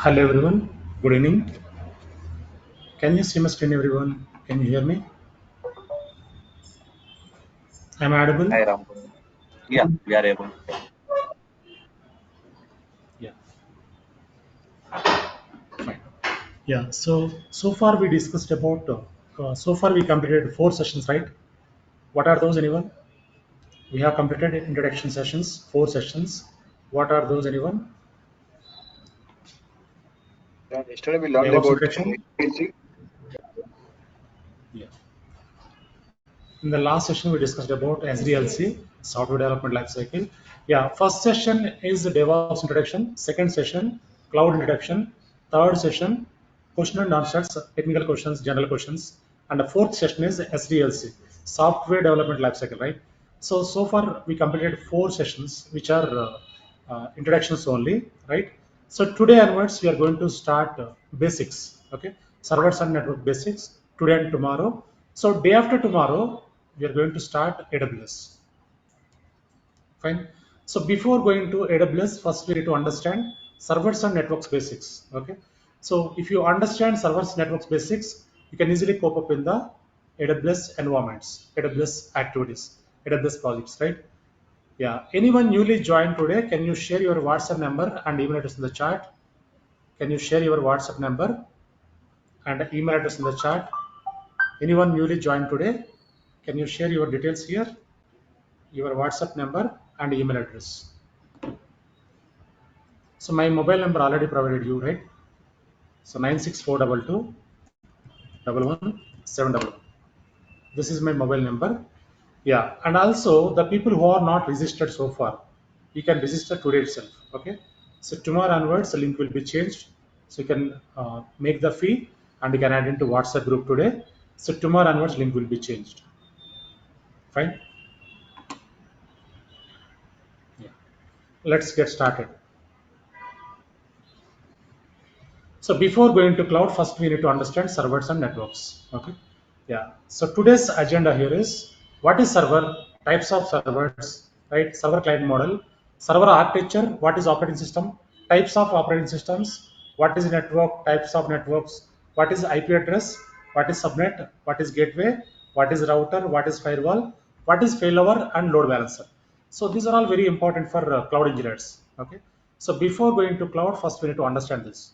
Hello everyone, good evening. Can you see my screen everyone? Can you hear me? Am I audible? Hi, Ram. Yeah, we are able. Yeah, fine. Yeah, so far we discussed about, so far we completed 4 sessions, right? What are those anyone? We have completed introduction sessions, 4 sessions. What are those anyone? Yeah, yesterday we learned DevOps about introduction? basic. Yeah. In the last session, we discussed about SDLC, Software Development Lifecycle. Yeah, first session is the DevOps introduction. Second session, cloud introduction. Third session, question and answers, technical questions, general questions. And the fourth session is SDLC, Software Development Lifecycle, right? So far we completed 4 sessions, which are introductions only, right? So today onwards, we are going to start basics, okay? Servers and network basics today and tomorrow. So day after tomorrow, we are going to start AWS. Fine. So before going to AWS, first we need to understand servers and networks basics. Okay. So if you understand servers networks basics, you can easily cope up in the AWS environments, AWS activities, AWS projects, right? Yeah. Anyone newly joined today, can you share your WhatsApp number and email address in the chat? Can you share your WhatsApp number and email address in the chat? Anyone newly joined today, can you share your details here? Your WhatsApp number and email address. So my mobile number already provided you, right? So 96422111711. This is my mobile number. Yeah, and also the people who are not registered so far, you can register today itself. Okay. So tomorrow onwards, the link will be changed. So you can make the fee and you can add into WhatsApp group today. So tomorrow onwards, link will be changed. Fine. Yeah. Let's get started. So before going to cloud, first we need to understand servers and networks. Okay. Yeah. So today's agenda here is what is server, types of servers, right? Server client model, server architecture, what is operating system, types of operating systems, what is network, types of networks, what is IP address, what is subnet, what is gateway, what is router, what is firewall, what is failover and load balancer. So these are all very important for cloud engineers. Okay. So before going to cloud, first we need to understand this.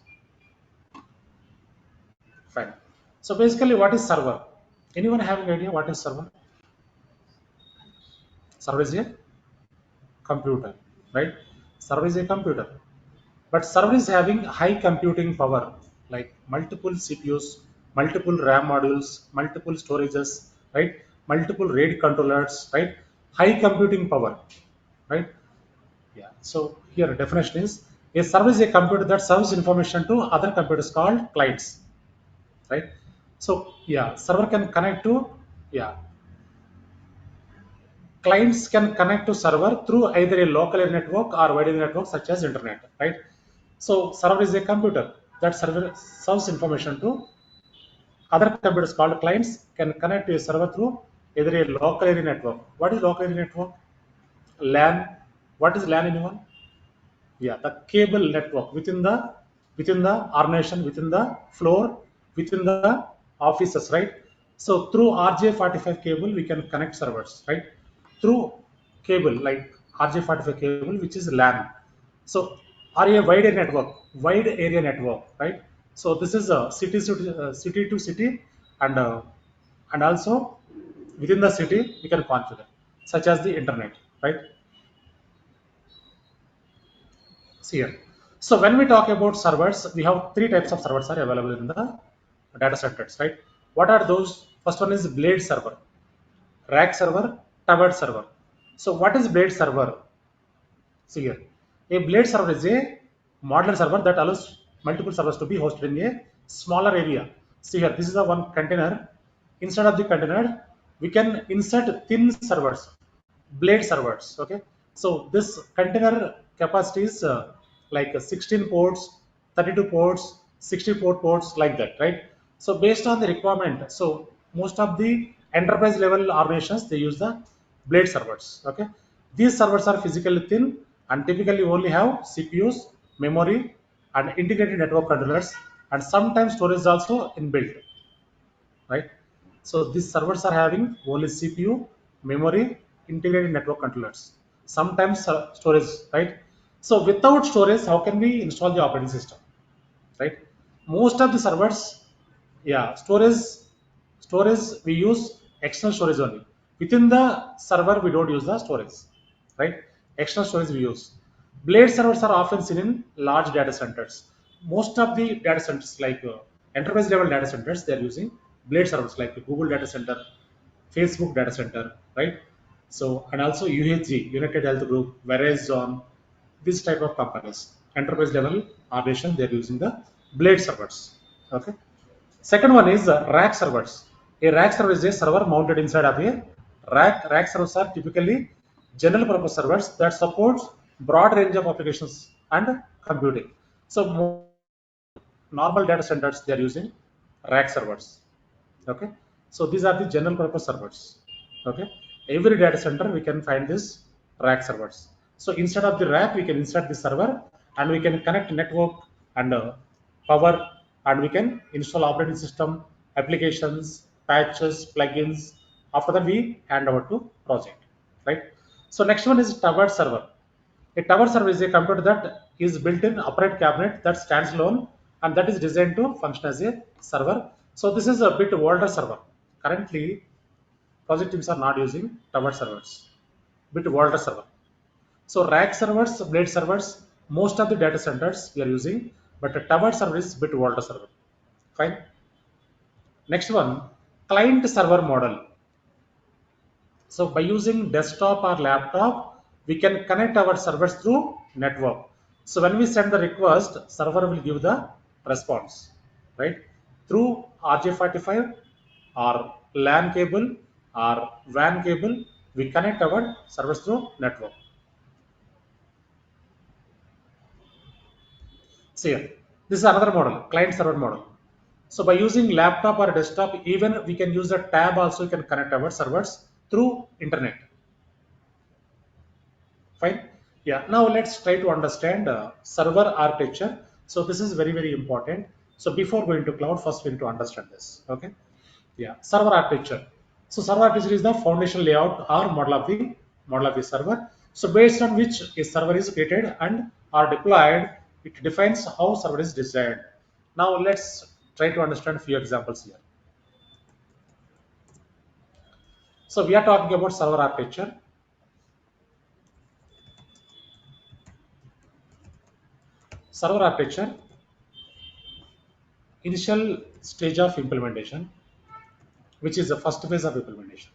Fine. So basically, what is server? Anyone having idea what is server? Server is a computer, right? Server is a computer, but server is having high computing power, like multiple CPUs, multiple RAM modules, multiple storages, right? Multiple RAID controllers, right? High computing power, right? Yeah. So here definition is a server is a computer that serves information to other computers called clients, right? So yeah, server can connect to, yeah, clients can connect to server through either a local area network or wide area network such as internet, right? So server is a computer that server serves information to other computers called clients can connect to a server through either a local area network. What is local area network? LAN. What is LAN anyone? Yeah, the cable network within the organization, within the floor, within the offices, right? So through RJ45 cable we can connect servers, right? Through cable like RJ45 cable, which is LAN. So or a wide area network, right? So this is a city to city, and also within the city we can configure, such as the internet, right? See here. So when we talk about servers, we have three types of servers are available in the data centers, right? What are those? First one is blade server, rack server, towered server. So what is blade server? See here. A blade server is a modular server that allows multiple servers to be hosted in a smaller area. See here, this is the one container. Instead of the container, we can insert thin servers, blade servers. Okay. So this container capacity is like 16 ports, 32 ports, 64 ports, like that, right? So based on the requirement, so most of the enterprise level organizations they use the blade servers. Okay, these servers are physically thin and typically only have CPUs, memory, and integrated network controllers, and sometimes storage is also inbuilt, right? So these servers are having only CPU, memory, integrated network controllers, sometimes storage, right? So without storage, how can we install the operating system, right? Most of the servers, yeah, storage we use external storage only. Within the server, we don't use the storage, right? External storage we use. Blade servers are often seen in large data centers. Most of the data centers, like enterprise level data centers, they are using blade servers like Google data center, Facebook data center, right? So, and also UHG, United Health Group, Verizon, this type of companies, enterprise level organization, they're using the blade servers. Okay. Second one is rack servers. A rack server is a server mounted inside of a rack. Rack servers are typically general purpose servers that supports broad range of applications and computing. So normal data centers they are using rack servers. Okay, so these are the general purpose servers. Okay, every data center we can find this rack servers. So instead of the rack, we can insert the server and we can connect network and power, and we can install operating system, applications, patches, plugins. After that, we hand over to project, right? So next one is tower server. A tower server is a computer that is built in upright cabinet that stands alone and that is designed to function as a server. So this is a bit older server. Currently, project teams are not using tower servers. Bit older server. So rack servers, blade servers, most of the data centers we are using, but a tower server is bit older server. Fine. Next one, client server model. So by using desktop or laptop, we can connect our servers through network. So when we send the request, server will give the response, right? Through RJ45 or LAN cable or WAN cable, we connect our servers through network. So here, this is another model, client server model. So by using laptop or desktop, even we can use a tab also, we can connect our servers through internet. Fine. Yeah. Now let's try to understand server architecture. So this is very, very important. So before going to cloud, first we need to understand this. Okay. Yeah. Server architecture. So server architecture is the foundation layout or model of the server. So based on which a server is created and are deployed, it defines how server is designed. Now let's try to understand a few examples here. So we are talking about server architecture. Server architecture, initial stage of implementation, which is the first phase of implementation.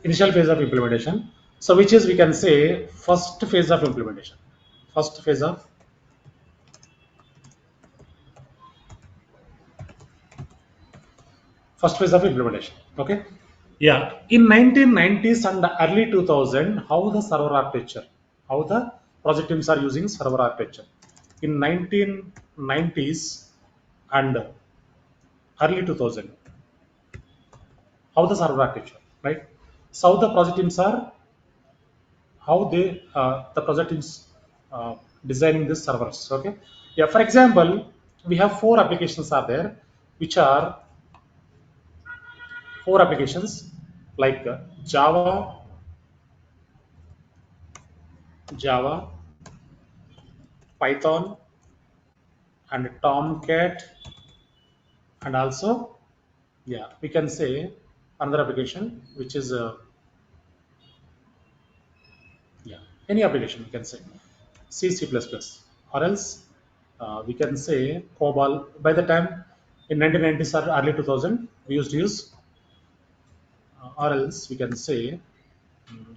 Initial phase of implementation. So which is we can say first phase of implementation. First phase of implementation. Okay. Yeah. In 1990s and early 2000, how the server architecture, how the project teams are using server architecture. In 1990s and early 2000, how the server architecture, right? So how the project teams are, how they the project is designing these servers. Okay, yeah, for example, we have four applications are there, which are four applications like Java, Python, and Tomcat, and also, yeah, we can say another application which is yeah, any application we can say C++, or else we can say COBOL. By the time in 1990s or early 2000, we used to use, or else we can say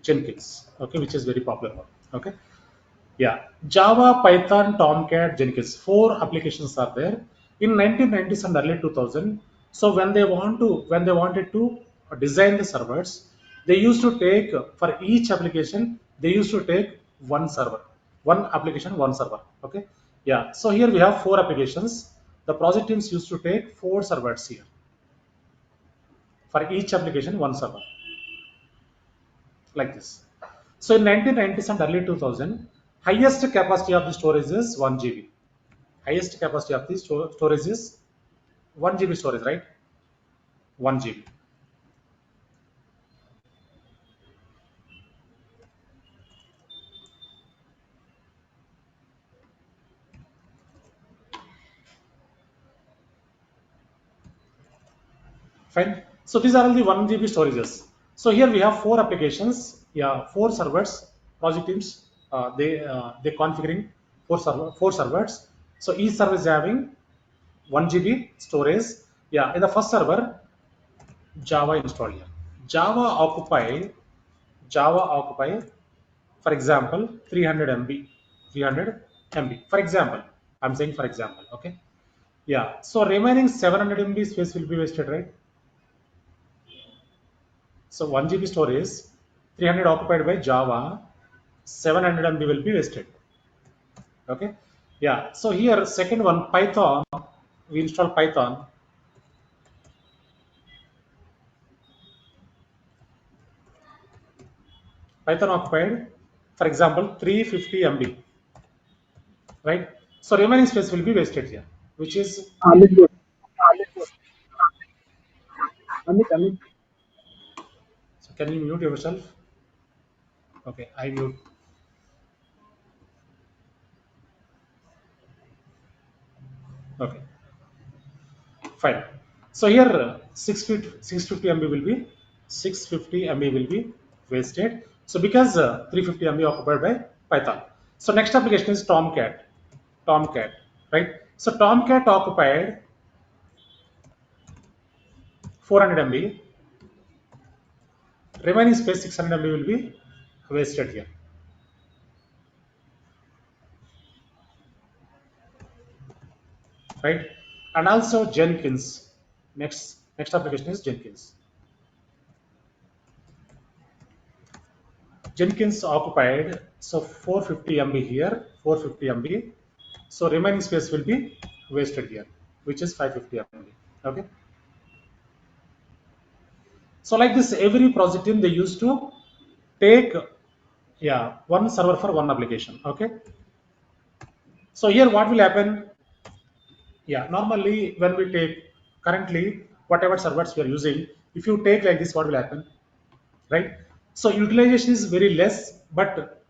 Jenkins, okay, which is very popular one. Okay, yeah, Java, Python, Tomcat, Jenkins, four applications are there in 1990s and early 2000. So when they wanted to design the servers, they used to take for each application they used to take one server, one application, one server. Okay, yeah. So here we have four applications. The project teams used to take four servers here. For each application, one server, like this. So in 1990s and early 2000, highest capacity of the storage is 1 GB. Highest capacity of the storage is 1 GB storage, right? 1 GB. Fine. So these are all the 1 GB storages. So here we have 4 applications, yeah, 4 servers, project teams. They configuring 4 servers. So each server is having 1 GB storage. Yeah, in the first server, Java installed here. Java occupy, for example, 300 MB, 300 MB. For example, I'm saying for example, okay. Yeah. So remaining 700 MB space will be wasted, right? So 1 GB storage, 300 occupied by Java, 700 MB will be wasted. Okay. Yeah. So here, second one, Python. We install Python. Python occupied, for example, 350 MB, right? So remaining space will be wasted here, which is, Amit, good. Amit. so can you mute yourself? Okay, I mute. Okay, fine. So here 650 MB will be 650 MB will be wasted. So because 350 MB occupied by Python. So next application is Tomcat. Tomcat, right? So Tomcat occupied 400 MB. Remaining space 600 MB will be wasted here, right? And also Jenkins. Next application is Jenkins. Jenkins occupied, so 450 MB here, 450 MB. So remaining space will be wasted here, which is 550 MB. Okay. So like this, every project team they used to take, yeah, one server for one application. Okay. So here what will happen? Yeah, normally when we take currently whatever servers we are using, if you take like this, what will happen? Right? So utilization is very less, but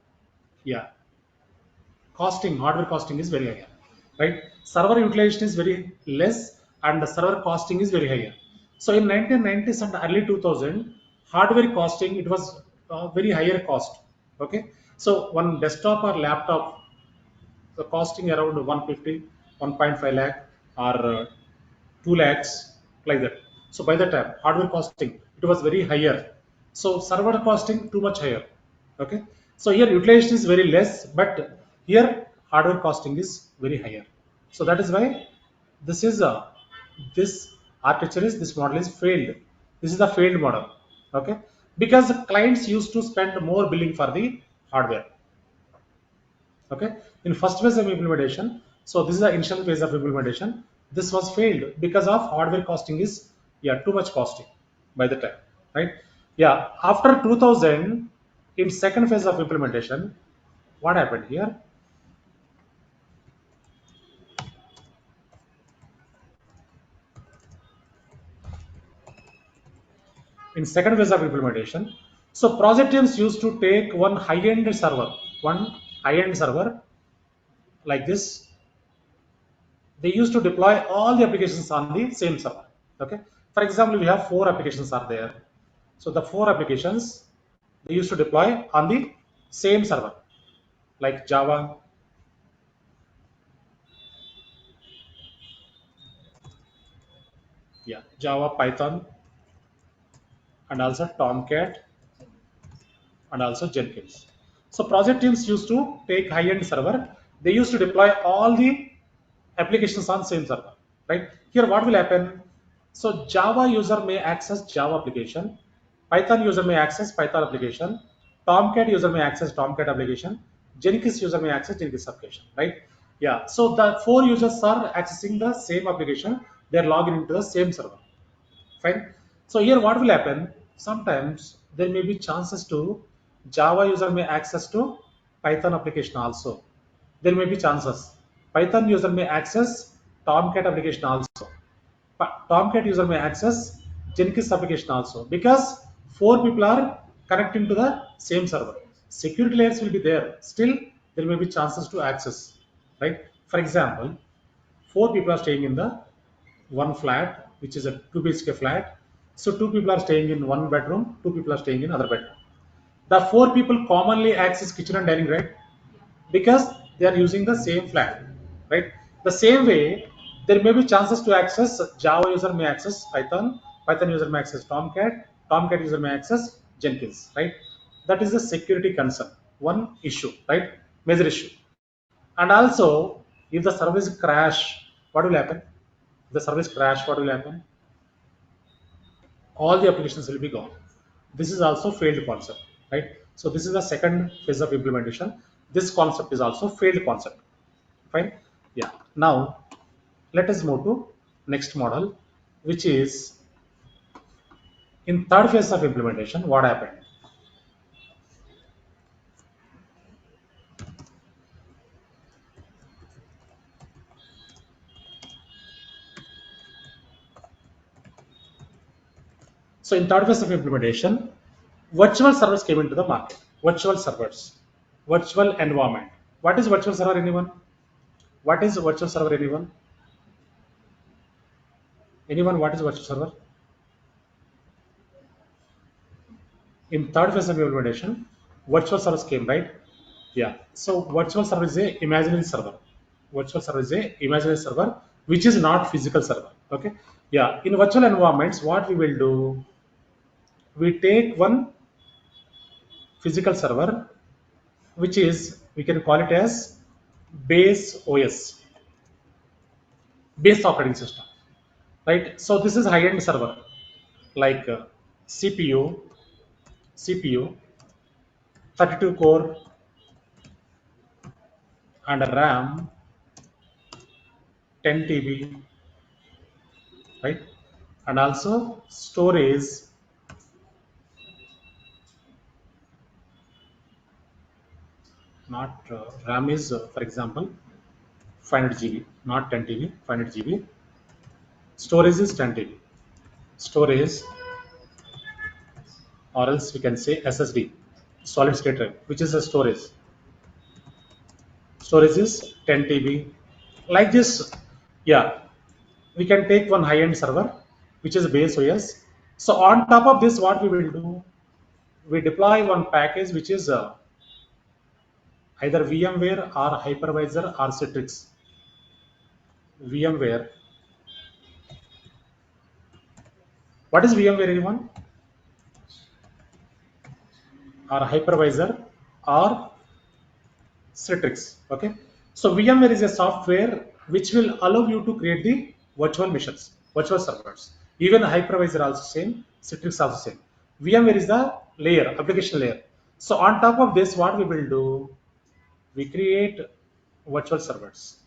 yeah, hardware costing is very higher, right? Server utilization is very less and the server costing is very higher. So in 1990s and early 2000, hardware costing, it was very higher cost. Okay. So one desktop or laptop, the costing around 150, 1.5 lakh or 2 lakhs, like that. So by the time hardware costing, it was very higher. So server costing too much higher. Okay. So here utilization is very less, but here hardware costing is very higher. So that is why this is this architecture is, this model is failed. This is the failed model. Okay. Because the clients used to spend more billing for the hardware. Okay. In first phase of implementation, so this is the initial phase of implementation. This was failed because of hardware costing is, yeah, too much costing by the time, right? Yeah, after 2000, in second phase of implementation, what happened here? In second phase of implementation, so project teams used to take one high-end server like this. They used to deploy all the applications on the same server. Okay. For example, we have 4 applications are there. So the 4 applications they used to deploy on the same server, like Java, yeah, Java, Python, and also Tomcat, and also Jenkins. So project teams used to take high-end server. They used to deploy all the applications on same server, right? Here what will happen? So Java user may access Java application, Python user may access Python application, Tomcat user may access Tomcat application, Jenkins user may access Jenkins application, right? Yeah, so the 4 users are accessing the same application, they're logging into the same server. Fine. So here what will happen? Sometimes there may be chances to Java user may access to Python application also. There may be chances. Python user may access Tomcat application also. Tomcat user may access Jenkins application also because four people are connecting to the same server. Security layers will be there. Still, there may be chances to access. Right? For example, four people are staying in the one flat, which is a 2 BHK flat. So two people are staying in one bedroom, two people are staying in other bedroom. The four people commonly access kitchen and dining, right? Because they are using the same flat, right? The same way, there may be chances to access Java user may access Python, Python user may access Tomcat, Tomcat user may access Jenkins, right? That is the security concern, one issue, right? Major issue. And also, if the service crash, what will happen? If the service crash, what will happen? All the applications will be gone. This is also failed concept, right? So this is the second phase of implementation. This concept is also failed concept. Fine. Yeah. Now let us move to next model, which is in third phase of implementation. What happened? So in third phase of implementation, virtual servers came into the market. Virtual servers, virtual environment. What is virtual server? Anyone? What is virtual server? Anyone? Anyone? What is virtual server? In third phase of implementation, virtual servers came, right? Yeah. So virtual server is a imaginary server. Virtual server is a imaginary server, which is not physical server. Okay. Yeah. In virtual environments, what we will do, we take one physical server, which is we can call it as base OS, base operating system, right? So this is high-end server like CPU, CPU, 32 core, and a RAM, 10 TB, right? And also storage, not RAM is for example 500 GB, not 10 TB, 500 GB. Storage is 10 TB. Storage, or else we can say SSD, solid state drive, which is a storage. Storage is 10 TB. Like this, yeah, we can take one high-end server, which is base OS. So on top of this, what we will do, we deploy one package which is either VMware or hypervisor or Citrix. VMware. What is VMware, anyone? Or hypervisor or Citrix. Okay. So VMware is a software which will allow you to create the virtual machines, virtual servers. Even hypervisor also same, Citrix also same. VMware is the layer, application layer. So on top of this, what we will do, we create virtual servers.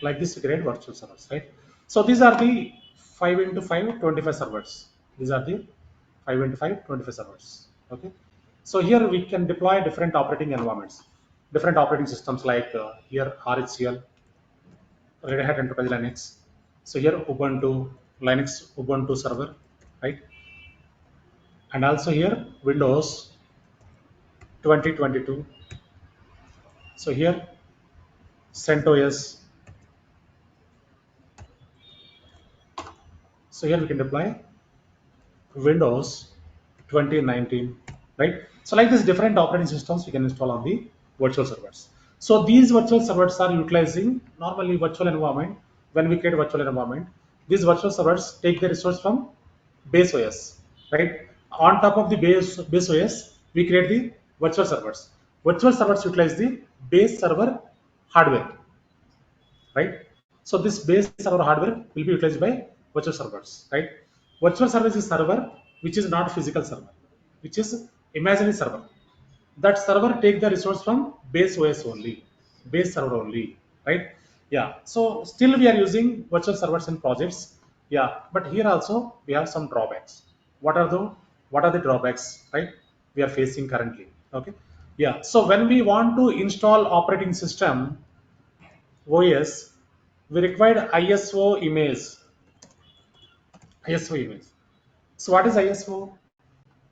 Like this, we create virtual servers, right? So these are the 5 into 5, 25 servers. These are the 5 into 5, 25 servers. Okay. So here we can deploy different operating environments, different operating systems like here RHCL, Red Hat Enterprise Linux. So here Ubuntu, Linux Ubuntu server, right? And also here Windows 2022. So here CentOS. So here we can deploy Windows 2019, right? So like this different operating systems we can install on the virtual servers. So these virtual servers are utilizing normally virtual environment. When we create virtual environment, these virtual servers take the resource from base OS, right? On top of the base OS, we create the virtual servers. Virtual servers utilize the base server hardware, right? So this base server hardware will be utilized by virtual servers, right? Virtual service is server which is not physical server, which is imaginary server. That server take the resource from base OS only, base server only, right? Yeah. So still we are using virtual servers in projects. Yeah, but here also we have some drawbacks. What are the drawbacks, right? We are facing currently. Okay. Yeah. So when we want to install operating system OS, we required ISO image. ISO image. So what is ISO?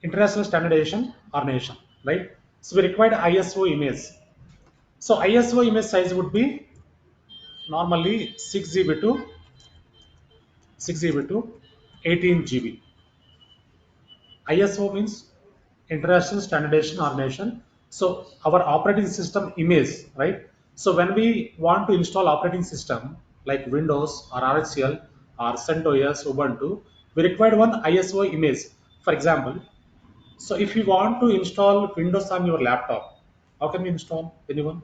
International Standardization Organization, right? So we required ISO image. So ISO image size would be normally 6 GB to 18 GB. ISO means International Standardization Organization. So our operating system image, right? So when we want to install operating system like Windows or RHCL or CentOS, Ubuntu, we require one ISO image. For example, so if you want to install Windows on your laptop, how can you install? Anyone?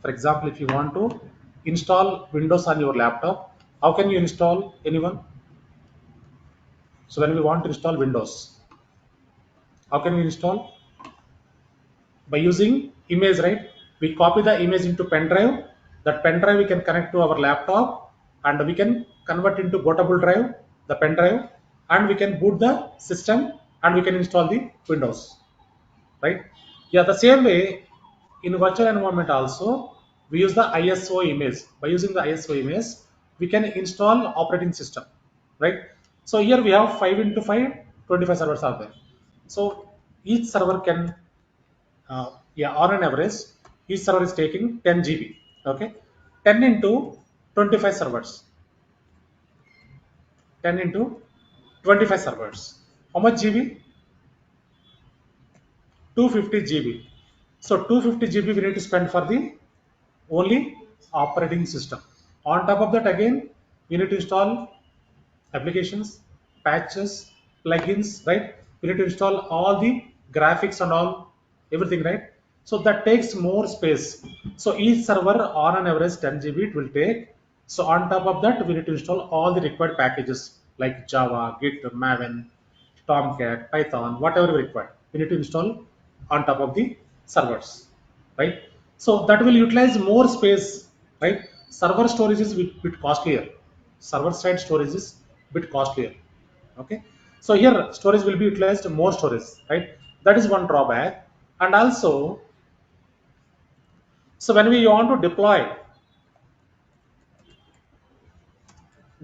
For example, if you want to install Windows on your laptop, how can you install? Anyone? So when we want to install Windows, how can we install? By using image, right? We copy the image into pen drive. That pen drive we can connect to our laptop, and we can convert into bootable drive, the pen drive, and we can boot the system, and we can install the Windows, right? Yeah, the same way in virtual environment also we use the ISO image. By using the ISO image, we can install operating system, right? So here we have 5 into 5, 25 servers are there. So each server can yeah, on an average, each server is taking 10 GB. Okay, 10 into 25 servers, 10 into 25 servers. How much GB? 250 GB. So 250 GB we need to spend for the only operating system. On top of that, again, we need to install applications, patches, plugins, right? We need to install all the graphics and all, everything, right? So that takes more space. So each server on an average 10 GB it will take. So on top of that, we need to install all the required packages like Java, Git, Maven, Tomcat, Python, whatever we require. We need to install on top of the servers, right? So that will utilize more space, right? Server storage is bit costlier. Server side storage is bit costlier. Okay. So here storage will be utilized more storage, right? That is one drawback. And also, so when we want to deploy,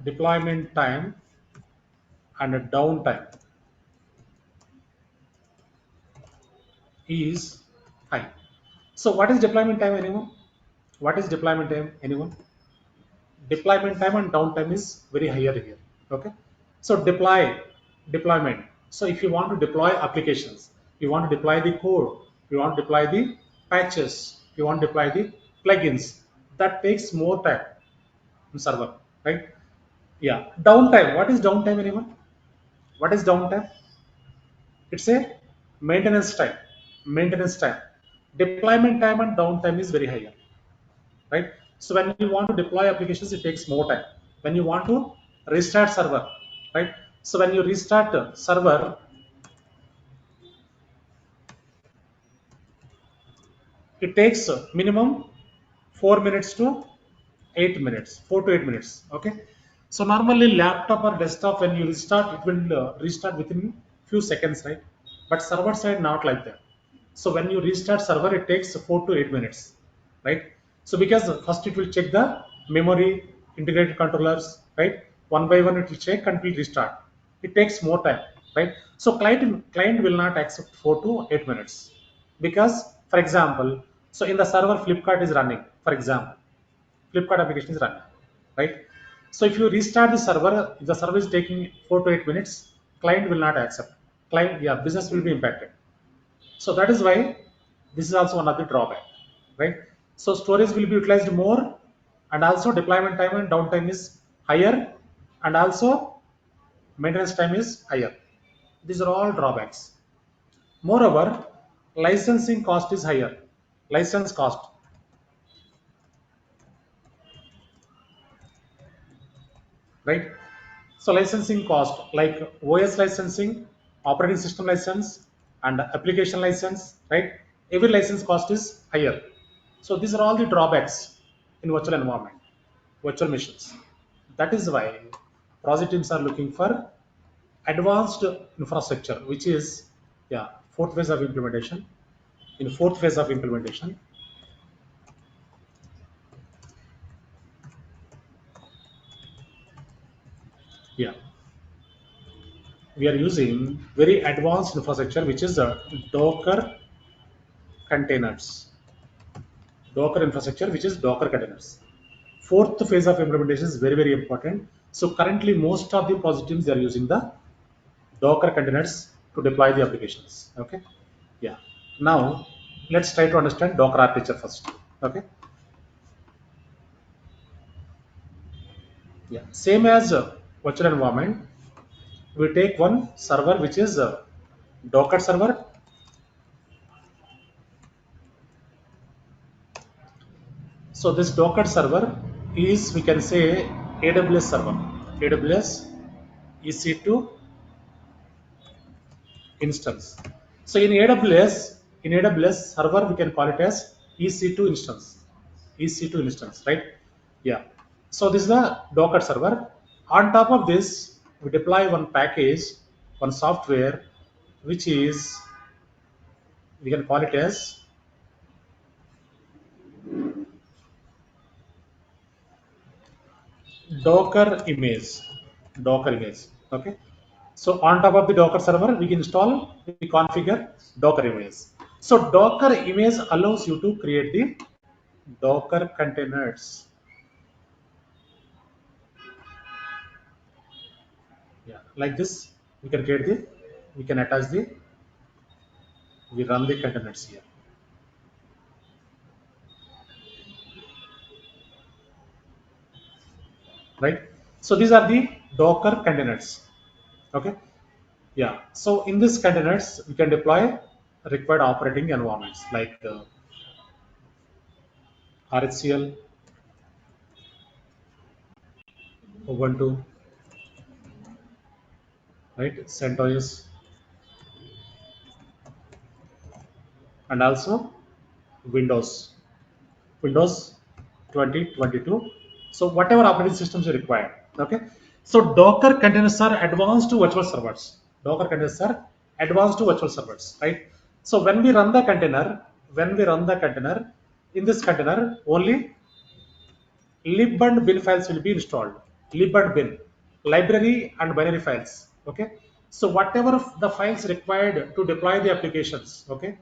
deployment time and downtime is high. So what is deployment time, anyone? What is deployment time, anyone? Deployment time and downtime is very higher here. Okay. So deployment. So if you want to deploy applications, you want to deploy the code, you want to deploy the patches, you want to deploy the plugins, that takes more time in server, right? Yeah. Downtime. What is downtime, anyone? What is downtime? It's a maintenance time. Maintenance time. Deployment time and downtime is very higher, right? So when you want to deploy applications, it takes more time. When you want to restart server, right? So when you restart the server, it takes minimum 4 minutes to 8 minutes, 4 to 8 minutes. Okay. So normally laptop or desktop, when you restart, it will restart within few seconds, right? But server side not like that. So when you restart server, it takes 4 to 8 minutes, right? So because first it will check the memory, integrated controllers, right? One by one it will check and will restart. It takes more time, right? So client will not accept 4 to 8 minutes because, for example, so in the server Flipkart is running, for example, Flipkart application is running, right? So if you restart the server, if the server is taking 4 to 8 minutes, client will not accept. Client, yeah, business will be impacted. So that is why this is also one of the drawback, right? So storage will be utilized more, and also deployment time and downtime is higher, and also maintenance time is higher. These are all drawbacks. Moreover, licensing cost is higher. License cost. right? So licensing cost like OS licensing, operating system license, and application license, right? Every license cost is higher. So these are all the drawbacks in virtual environment, virtual machines. That is why project teams are looking for advanced infrastructure, which is yeah fourth phase of implementation. In fourth phase of implementation, yeah, we are using very advanced infrastructure, which is Docker containers. Docker infrastructure, which is Docker containers. Fourth phase of implementation is very, very important. So currently, most of the project teams they are using the Docker containers to deploy the applications. Okay, yeah. Now let's try to understand Docker architecture first. Okay, yeah. Same as virtual environment, we take one server which is Docker server. So this Docker server is we can say AWS server, AWS EC2 instance. So in AWS server we can call it as EC2 instance, EC2 instance, right? Yeah. So this is the Docker server. On top of this, we deploy one package, one software, which is we can call it as Docker image. Docker image. Okay. So on top of the Docker server, we can install, we configure Docker image. So Docker image allows you to create the Docker containers. Yeah, like this, we can create the, we can attach the, we run the containers here, right? So these are the Docker containers. Okay. Yeah. So in this containers, we can deploy required operating environments like RHCL, Ubuntu, right? CentOS, and also Windows, Windows 2022. So whatever operating systems you require. Okay. So Docker containers are advanced to virtual servers. Docker containers are advanced to virtual servers, right? So when we run the container, in this container only lib and bin files will be installed. Lib and bin, library and binary files. Okay. So whatever the files required to deploy the applications. Okay.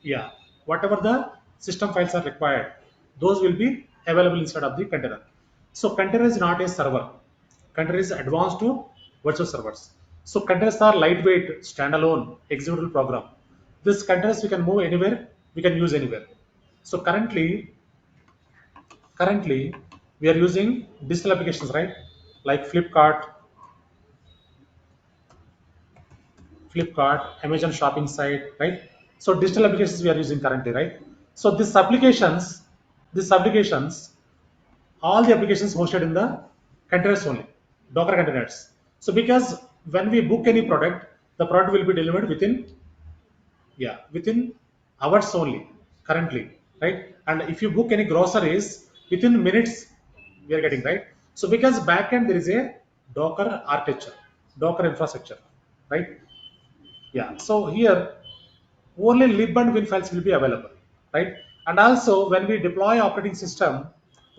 Yeah, whatever the system files are required, those will be available inside of the container. So container is not a server. Container is advanced to virtual servers. So containers are lightweight, standalone, executable program. This containers we can move anywhere, we can use anywhere. So currently we are using digital applications, right? Like Flipkart, Amazon shopping site, right? So digital applications we are using currently, right? So these applications, all the applications hosted in the containers only, Docker containers. So because when we book any product, the product will be delivered within within hours only currently, right? And if you book any groceries within minutes, we are getting, right? So because backend there is a Docker architecture, Docker infrastructure, right? Yeah. So here only lib and win files will be available, right? And also when we deploy operating system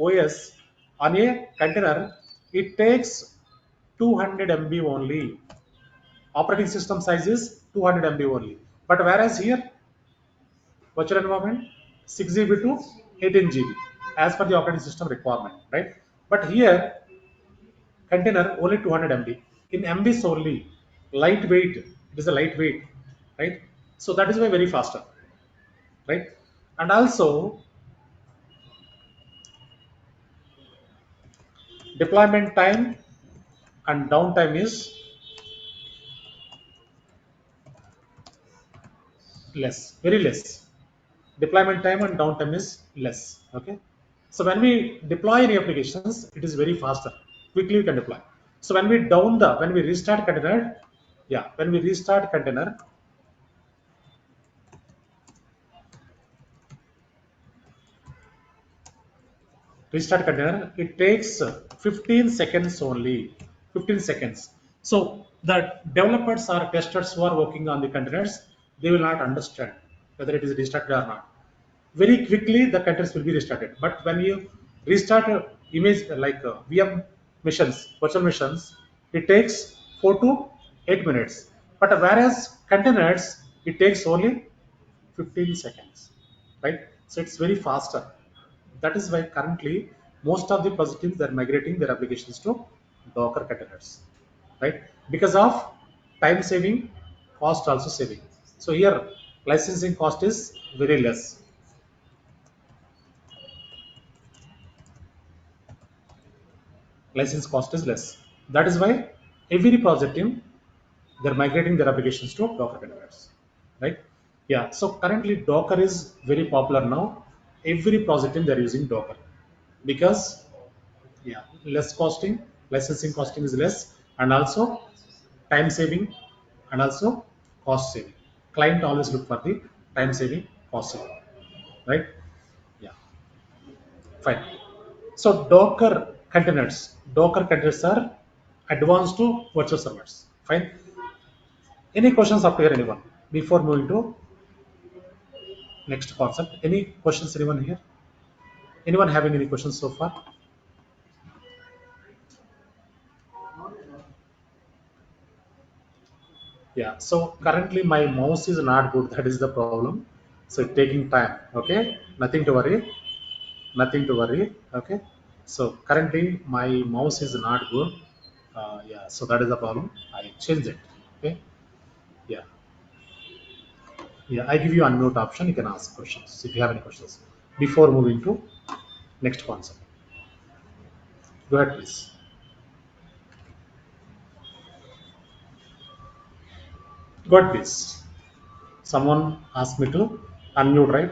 OS on a container, it takes 200 MB only. Operating system size is 200 MB only. But whereas here virtual environment 6 GB to 18 GB as per the operating system requirement, right? But here container only 200 MB. In MBs only, lightweight. It is a lightweight, right? So that is why very faster, right? And also deployment time and downtime is less, very less. Deployment time and downtime is less. Okay. So when we deploy any applications, it is very faster. quickly we can deploy. So when we restart container, when we restart container, it takes 15 seconds only. 15 seconds. So the developers or testers who are working on the containers, they will not understand whether it is restarted or not. Very quickly the containers will be restarted. But when you restart image like VM missions, virtual missions, it takes 4 to 8 minutes. But whereas containers, it takes only 15 seconds, right? So it's very faster. That is why currently most of the project teams, they're migrating their applications to Docker containers, right? Because of time saving, cost also saving. So here licensing cost is very less. License cost is less. That is why every project team, they're migrating their applications to Docker containers, right? Yeah. So currently Docker is very popular now. Every project team they're using Docker because less costing, licensing costing is less, and also time saving, and also cost saving. Client always look for the time saving, cost saving, right? Yeah, fine. So Docker containers are advanced to virtual servers. Fine. Any questions up here, anyone? Before moving to next concept, any questions, anyone here? Anyone having any questions so far? Yeah. So currently my mouse is not good. That is the problem. So it's taking time. Okay. Nothing to worry. Nothing to worry. Okay. So currently my mouse is not good. Yeah. So that is the problem. I changed it. Okay. Yeah. Yeah. I give you unmute option. You can ask questions if you have any questions before moving to next concept. Go ahead, please. Go ahead, please. Someone asked me to unmute, right?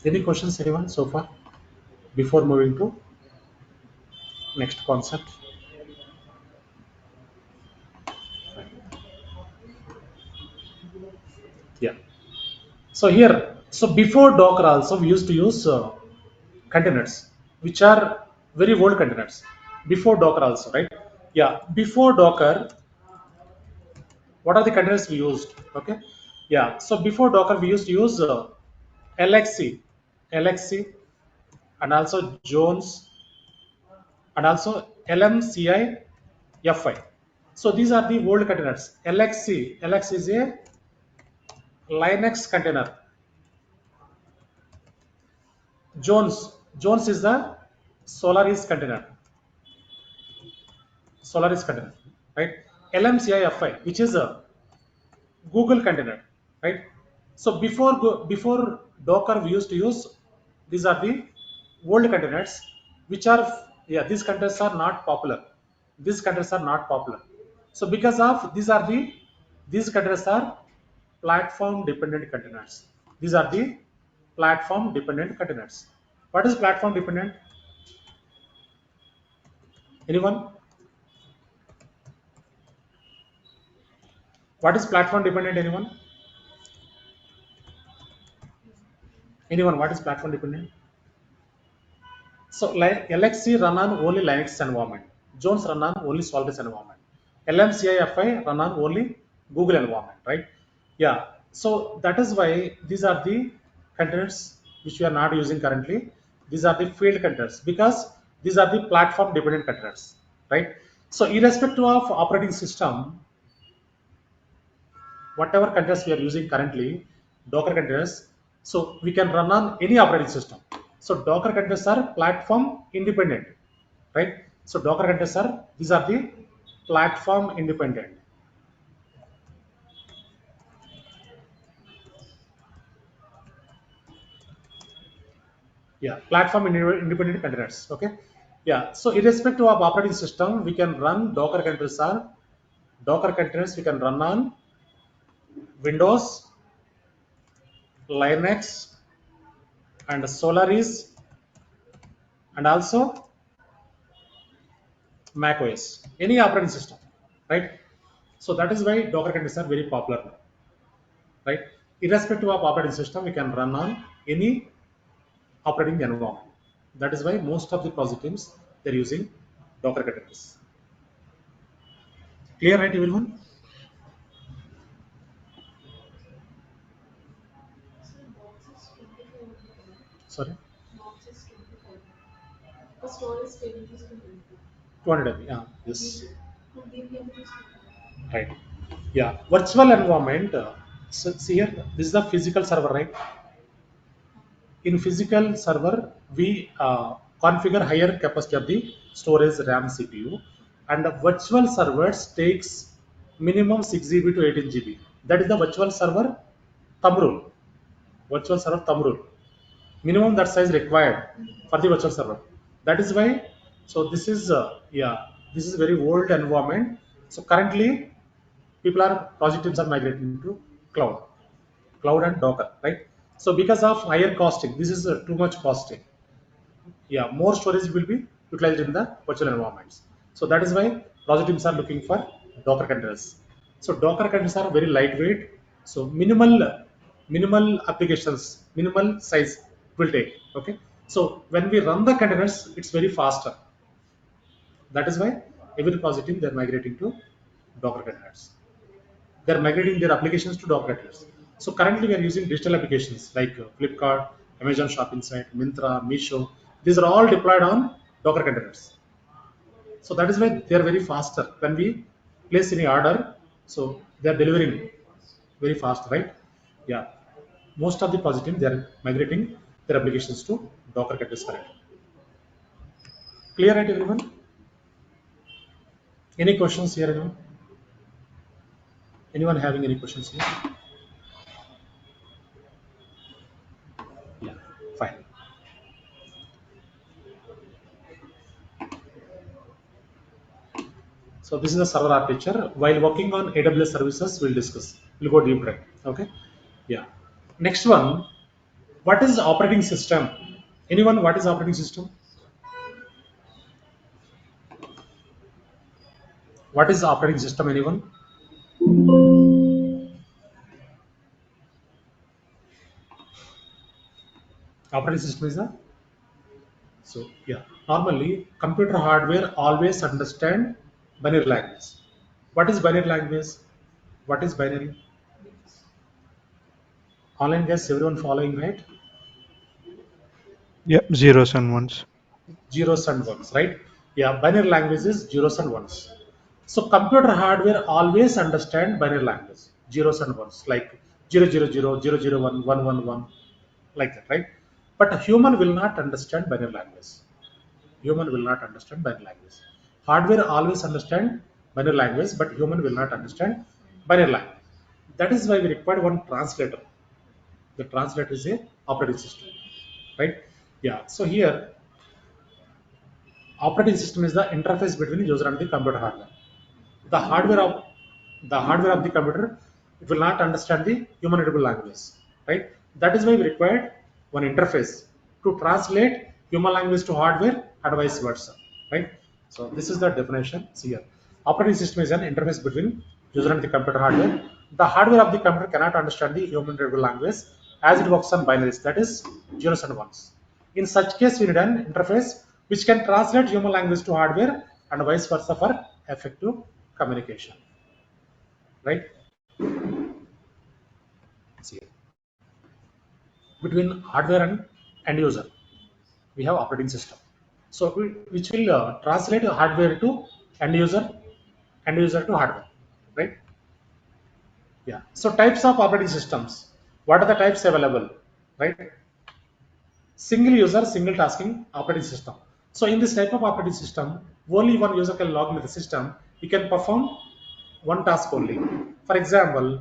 Any questions, anyone so far before moving to next concept? Yeah. So here, so before Docker also we used to use containers, which are very old containers. Before Docker also, right? Yeah. Before Docker, what are the containers we used? Okay. Yeah. So before Docker, we used to use LXC, LXC, and also Jones, and also LMCI FI. So these are the old containers. LX is a Linux container. Jones is the Solaris container. Solaris container, right? LMCIFI, which is a Google container, right? So before Docker, we used to use these are the old containers, which are these containers are not popular. These containers are not popular. So because of these containers are platform dependent containers. These are the platform dependent containers. What is platform dependent? Anyone? What is platform dependent? Anyone? Anyone? What is platform dependent? So like LXC run on only Linux environment. Jones run on only Solaris environment. LMCIFI run on only Google environment, right? Yeah. So that is why these are the containers which we are not using currently. These are the field containers because these are the platform dependent containers, right? So irrespective of operating system, whatever containers we are using currently, Docker containers, so we can run on any operating system. So Docker containers are platform independent, right? So Docker containers are these are the platform independent. Yeah, independent containers. Okay. Yeah. So irrespective of operating system, we can run Docker containers. We can run on Windows, Linux, and Solaris, and also Mac OS, any operating system, right? So that is why Docker containers are very popular now, right? Irrespective of operating system, we can run on any operating environment. That is why most of the project teams they're using Docker containers. Clear, right, everyone? Sorry, 200 MB. Yeah, yes, right. Yeah, virtual environment. So see here, this is the physical server, right? In physical server we configure higher capacity of the storage RAM CPU, and the virtual servers takes minimum 6 GB to 18 GB. That is the virtual server thumb rule. Virtual server thumb rule, minimum that size required for the virtual server. That is why, so this is yeah, this is very old environment. So currently people are project teams are migrating to cloud, cloud and Docker, right? So because of higher costing, this is too much costing. Yeah, more storage will be utilized in the virtual environments. So that is why project teams are looking for Docker containers. So Docker containers are very lightweight. So minimal applications, minimal size will take. Okay. So when we run the containers, it's very faster. That is why every project team they're migrating to Docker containers. They're migrating their applications to Docker containers. So currently we are using digital applications like Flipkart, Amazon Shopping Site, Myntra, Meesho. These are all deployed on Docker containers. So that is why they are very faster. When we place any order, so they are delivering very fast, right? Yeah. Most of the project team they are migrating their applications to Docker containers currently. Clear, right, everyone? Any questions here, anyone? Anyone having any questions here? Yeah, fine. So this is the server architecture. While working on AWS services, we'll discuss. We'll go deep dive. Okay. Yeah. Next one. What is operating system? Anyone? What is operating system? What is operating system? Anyone? Operating system is a, so yeah. Normally, computer hardware always understand binary language. What is binary language? What is binary? Online guess. Everyone following, right? Yeah, zeros and ones. Zeros and ones, right? Yeah, binary language is zeros and ones. So computer hardware always understand binary language, zeros and ones, like 000, 001, 111, like that, right? But a human will not understand binary language. Human will not understand binary language. Hardware always understand binary language, but human will not understand binary language. That is why we require one translator. The translator is a operating system, right? Yeah. So here operating system is the interface between user and the computer hardware. The hardware of the computer, it will not understand the human readable language, right? That is why we required one interface to translate human language to hardware and vice versa, right? So this is the definition. See here, operating system is an interface between user and the computer hardware. The hardware of the computer cannot understand the human readable language as it works on binaries, that is zeros and ones. In such case, we need an interface which can translate human language to hardware and vice versa for effective communication, right? See, between hardware and end user, we have operating system. So which will translate hardware to end user to hardware, right? Yeah. So types of operating systems. What are the types available, right? Single user, single tasking operating system. So in this type of operating system, only one user can log into the system. He can perform one task only. For example,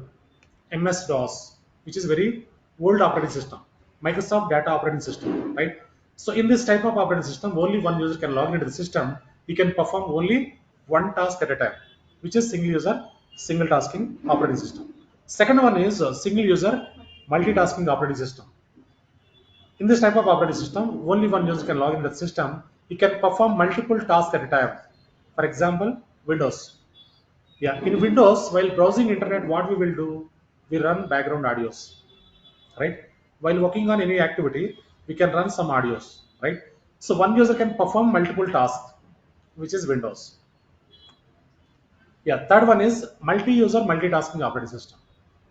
MS-DOS, which is very old operating system, Microsoft Data Operating System, right? So in this type of operating system, only one user can log into the system. He can perform only one task at a time, which is single user, single tasking operating system. Second one is single user multitasking operating system. In this type of operating system, only one user can log in the system. He can perform multiple tasks at a time. For example, Windows. Yeah, in Windows, while browsing internet, what we will do? We run background audios, right? While working on any activity, we can run some audios, right? So one user can perform multiple tasks, which is Windows. Yeah, third one is multi-user multitasking operating system.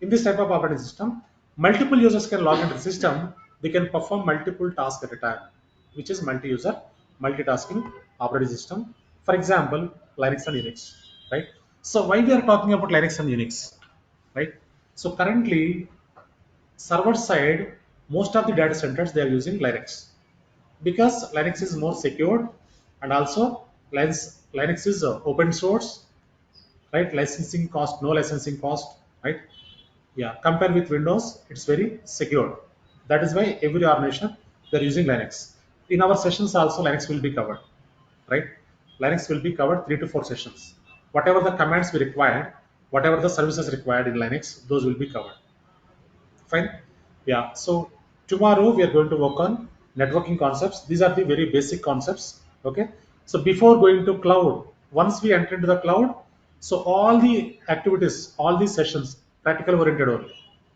In this type of operating system, multiple users can log into the system. They can perform multiple tasks at a time, which is multi-user multitasking operating system. For example, Linux and Unix, right? So why we are talking about Linux and Unix, right? So currently, server side, most of the data centers they are using Linux because Linux is more secured and also Linux is open source, right? Licensing cost, no licensing cost, right? Yeah, compared with Windows, it's very secure. That is why every organization they're using Linux. In our sessions also, Linux will be covered, right? Linux will be covered 3 to 4 sessions. Whatever the commands we required, whatever the services required in Linux, those will be covered. Fine. Yeah. So tomorrow we are going to work on networking concepts. These are the very basic concepts. Okay. So before going to cloud, once we enter into the cloud, so all the activities, all these sessions, practical oriented only.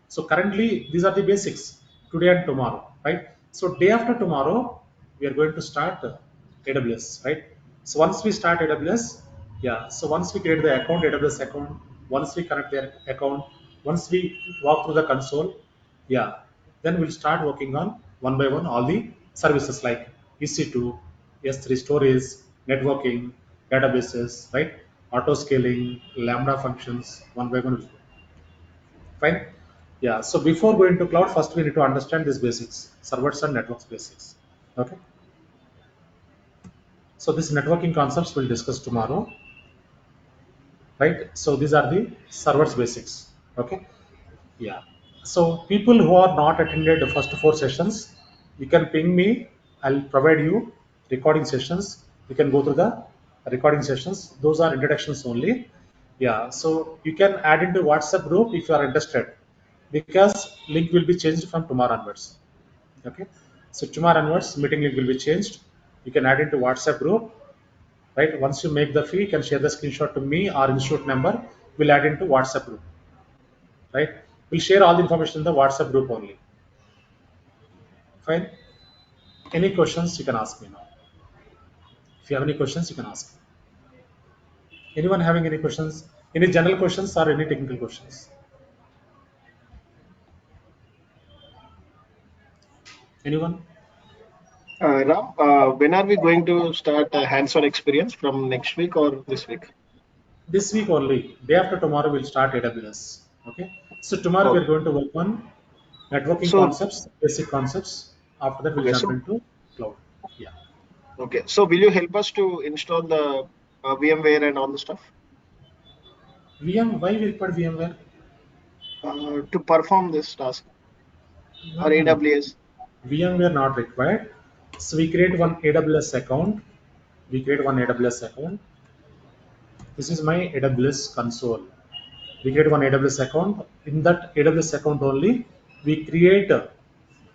So currently these are the basics today and tomorrow, right? So day after tomorrow, we are going to start AWS, right? So once we start AWS, yeah. So once we create the account, AWS account, once we connect their account, once we walk through the console, yeah, then we'll start working on one by one all the services like EC2, S3 storage, networking, databases, right? Auto scaling, Lambda functions, one by one. Fine. Yeah. So before going to cloud, first we need to understand these basics, servers and networks basics. Okay. So this networking concepts we'll discuss tomorrow, right? So these are the servers basics. Okay. Yeah. So people who are not attended the first 4 sessions, you can ping me. I'll provide you recording sessions. You can go through the recording sessions. Those are introductions only. Yeah. So you can add into WhatsApp group if you are interested, because link will be changed from tomorrow onwards. Okay. So tomorrow onwards, meeting link will be changed. You can add into WhatsApp group, right? Once you make the fee, you can share the screenshot to me or institute number. We'll add into WhatsApp group, right? We'll share all the information in the WhatsApp group only. Fine. Any questions you can ask me now. If you have any questions, you can ask. Anyone having any questions? Any general questions or any technical questions? Anyone? Ram, when are we going to start a hands-on experience from next week or this week? This week only. Day after tomorrow, we'll start AWS. Okay. So tomorrow we're Okay. going to work on networking So, concepts, basic concepts. After that, we'll okay. jump So, into cloud. Yeah. okay. So, will you help us to install the VMware and all the stuff Why we require VMware? to perform this task No, or no, no. AWS? VMware not required. So we create Okay. one AWS account. We create one AWS account. This is my AWS console. We create one AWS account. In that AWS account only, we create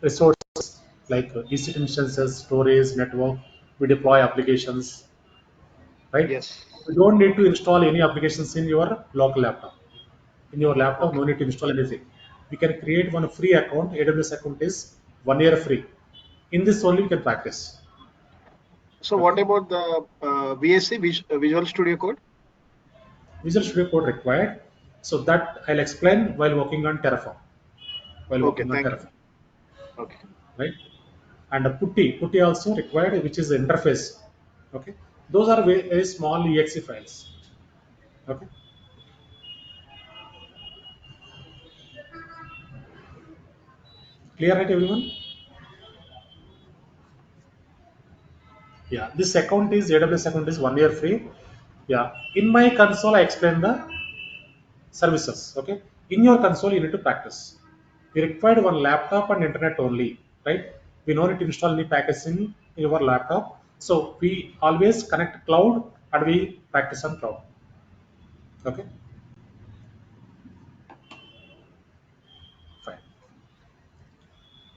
resources like EC2 instances, storage, network. We deploy applications, right? Yes. You don't need to install any applications in your local laptop. In your laptop, Okay. no need to install anything. We can create one free account. AWS account is 1 year free. In this only we can practice. So, what Okay. about the VSC, Visual Studio Code? Visual Studio Code required. So that I'll explain while working on Terraform. While Okay. working on Thank you. Terraform, Okay. right? And a putty also required, which is the interface. Okay. Those are very, very small exe files. Okay. Clear, right, everyone? Yeah. This account is AWS account is 1 year free. Yeah. In my console, I explain the services. Okay. In your console, you need to practice. We required one laptop and internet only, right? We don't need to install any package in your laptop. So we always connect cloud and we practice on cloud. Okay.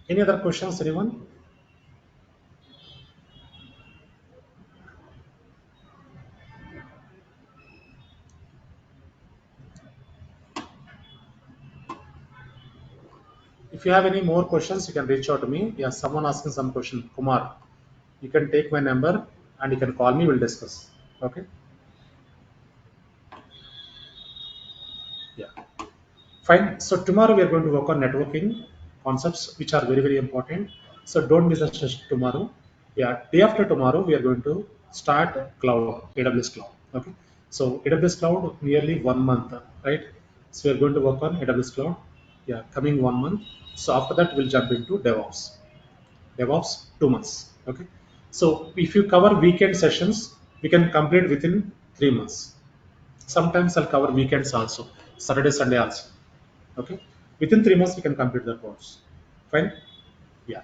Any other questions, anyone? If you have any more questions, you can reach out to me. Yeah, someone asking some question. Kumar, you can take my number and you can call me. We'll discuss. Okay. Yeah. Fine. So tomorrow we are going to work on networking concepts, which are very, very important. So don't miss the session tomorrow. Yeah. Day after tomorrow, we are going to start cloud, AWS cloud. Okay. So AWS cloud nearly 1 month, right? So we are going to work on AWS cloud. Yeah, coming 1 month. So after that, we'll jump into DevOps. DevOps 2 months. Okay. So if you cover weekend sessions, we can complete within 3 months. Sometimes I'll cover weekends also, Saturday, Sunday also. Okay. Within 3 months, we can complete the course. Fine. Yeah.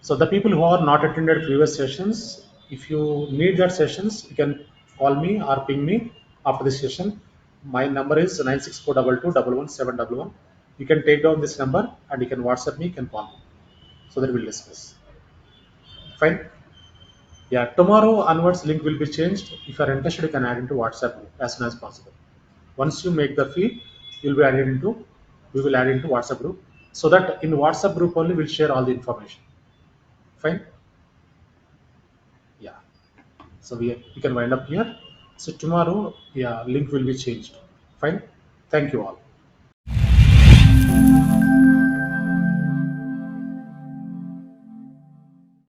So the people who are not attended previous sessions, if you need that sessions, you can call me or ping me after this session. My number is 96422 You can take down this number and you can WhatsApp me, you can call me. So that we'll discuss. Fine. Yeah, tomorrow onwards link will be changed. If you are interested, you can add into WhatsApp group as soon as possible. Once you make the fee, you'll be added into we will add into WhatsApp group so that in WhatsApp group only we'll share all the information. Fine? Yeah. So we can wind up here. So tomorrow, yeah, link will be changed. Fine. Thank you all.